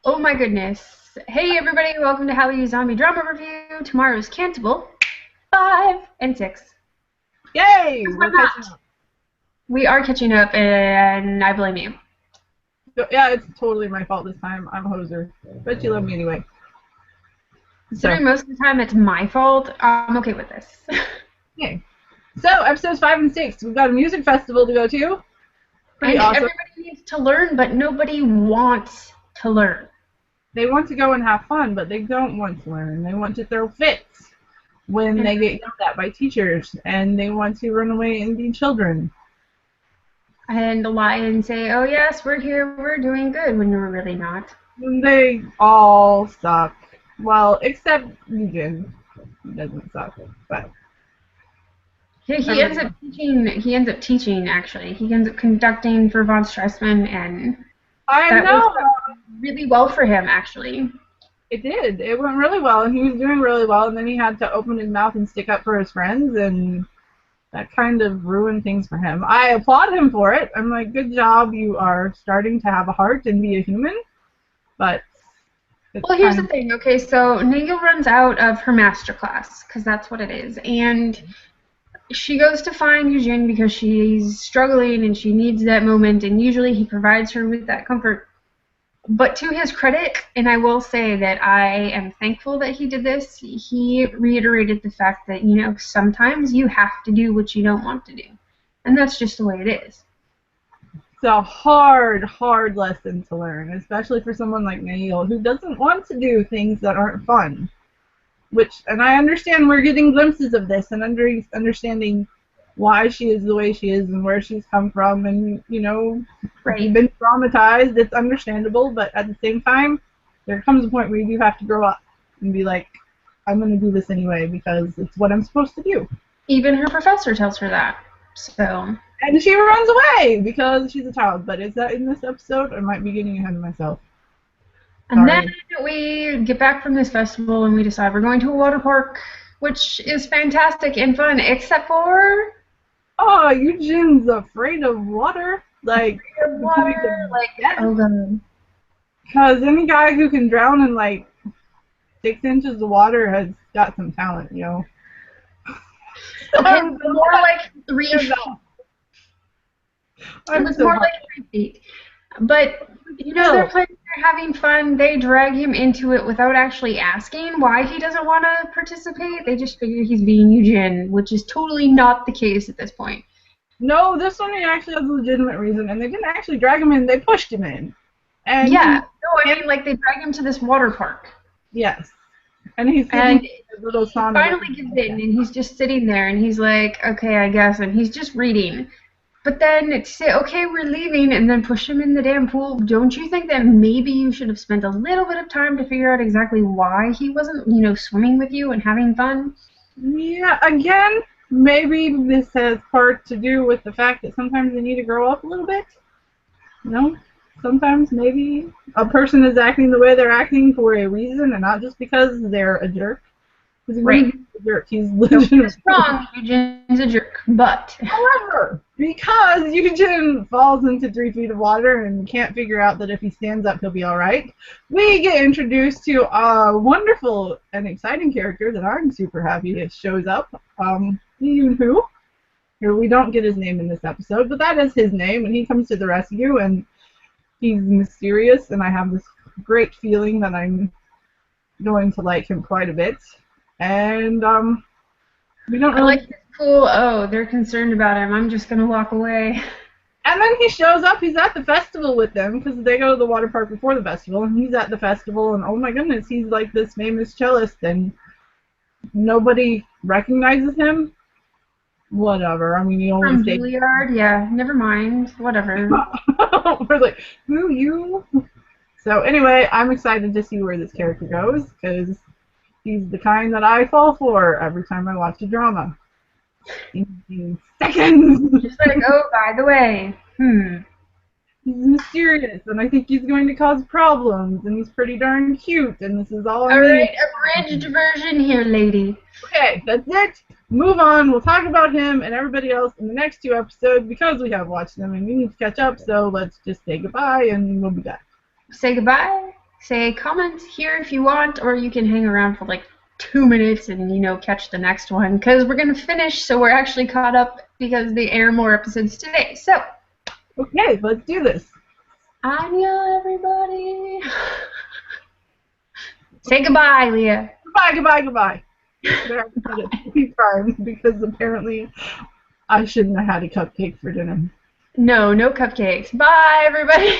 Oh my goodness. Hey everybody, welcome to Hallyu Zombie Drama Review. Tomorrow's Cantabile 5 and 6. Yay! Because why We're catching not? up. We are catching up and I blame you. Yeah, it's totally my fault this time. I'm a hoser. But you love me anyway. So, Considering most of the time it's my fault, I'm okay with this. yay. So, episodes 5 and 6. We've got a music festival to go to. Pretty And awesome. everybody needs to learn, but nobody wants to learn. They want to go and have fun, but they don't want to learn. They want to throw fits when And, they get yelled at by teachers. And they want to run away and be children. and lie and say, oh yes, we're here, we're doing good, when we're really not. And they all suck. Well, except Yoo Jin. He doesn't suck. But He ends everybody up else. teaching. He ends up teaching. Actually, he ends up conducting for von Stressman, and I that works know! out really well for him, actually. It did. It went really well, and he was doing really well, and then he had to open his mouth and stick up for his friends, and that kind of ruined things for him. I applaud him for it. I'm like, good job, you are starting to have a heart and be a human, but it's Well, here's kind the of... thing. Okay, so Nagel runs out of her master class because that's what it is, and she goes to find Yoo Jin because she's struggling and she needs that moment, and usually he provides her with that comfort. But to his credit, and I will say that I am thankful that he did this, he reiterated the fact that, sometimes you have to do what you don't want to do. And that's just the way it is. It's a hard, hard lesson to learn, especially for someone like Neil, who doesn't want to do things that aren't fun. Which, and I understand we're getting glimpses of this and understanding why she is the way she is and where she's come from, and if you've Right. been traumatized, it's understandable, but at the same time, there comes a point where you do have to grow up and be like, I'm going to do this anyway because it's what I'm supposed to do. Even her professor tells her that. So, And she runs away because she's a child. But is that in this episode? I might be getting ahead of myself. and then Sorry. we get back from this festival and we decide we're going to a water park, which is fantastic and fun, except for Oh, Eugene's afraid of water. Like, the water. Like, oh god. because any guy who can drown in like 6 inches of water has got some talent. Okay, I'm so more like three glad. feet. It I'm was so more glad. like 3 feet. But they're Still, playing, they're having fun. They drag him into it without actually asking why he doesn't want to participate. They just figure he's being Eugene, which is totally not the case at this point. no, this one he actually has a legitimate reason, and they didn't actually drag him in; they pushed him in, and Yeah, he, no, I mean like they drag him to this water park, yes, and he's sitting and in his little he sauna with finally his gives in, mustache. and he's just sitting there, and he's like, okay, I guess, and he's just reading. But then to say, okay, we're leaving, and then push him in the damn pool, don't you think that maybe you should have spent a little bit of time to figure out exactly why he wasn't, swimming with you and having fun? Yeah, again, maybe this has part to do with the fact that sometimes they need to grow up a little bit. Sometimes maybe a person is acting the way they're acting for a reason and not just because they're a jerk. Because he Right. wouldn't be a jerk, he's Don't get us legitimately. wrong, Eugene's a jerk, but However, because Eugen falls into 3 feet of water and can't figure out that if he stands up he'll be alright, we get introduced to a wonderful and exciting character that I'm super happy it shows up. Yoon Who. Here, we don't get his name in this episode, but that is his name, and he comes to the rescue, and he's mysterious, and I have this great feeling that I'm going to like him quite a bit. And we don't I like really. his cool, oh, they're concerned about him, I'm just gonna walk away. And then he shows up. He's at the festival with them because they go to the water park before the festival, and he's at the festival. And oh my goodness, he's like this famous cellist, and nobody recognizes him. Whatever. I mean, he only From stayed. Juilliard, yeah, never mind, whatever. We're like, who you? So anyway, I'm excited to see where this character goes because he's the kind that I fall for every time I watch a drama. In seconds. Just like, oh, by the way, He's mysterious, and I think he's going to cause problems, and he's pretty darn cute, and this is all I need. alright, abridged version here, lady. Okay, that's it. Move on. We'll talk about him and everybody else in the next 2 episodes because we have watched them and we need to catch up, so let's just say goodbye and we'll be back. Say goodbye. say comment here if you want, or you can hang around for like 2 minutes and, catch the next one, because we're going to finish, so we're actually caught up because they air more episodes today. So, Okay, let's do this. Anya, everybody. Say goodbye, Leah. Goodbye, goodbye, goodbye. There, I said it 3 times because apparently I shouldn't have had a cupcake for dinner. No cupcakes. Bye, everybody.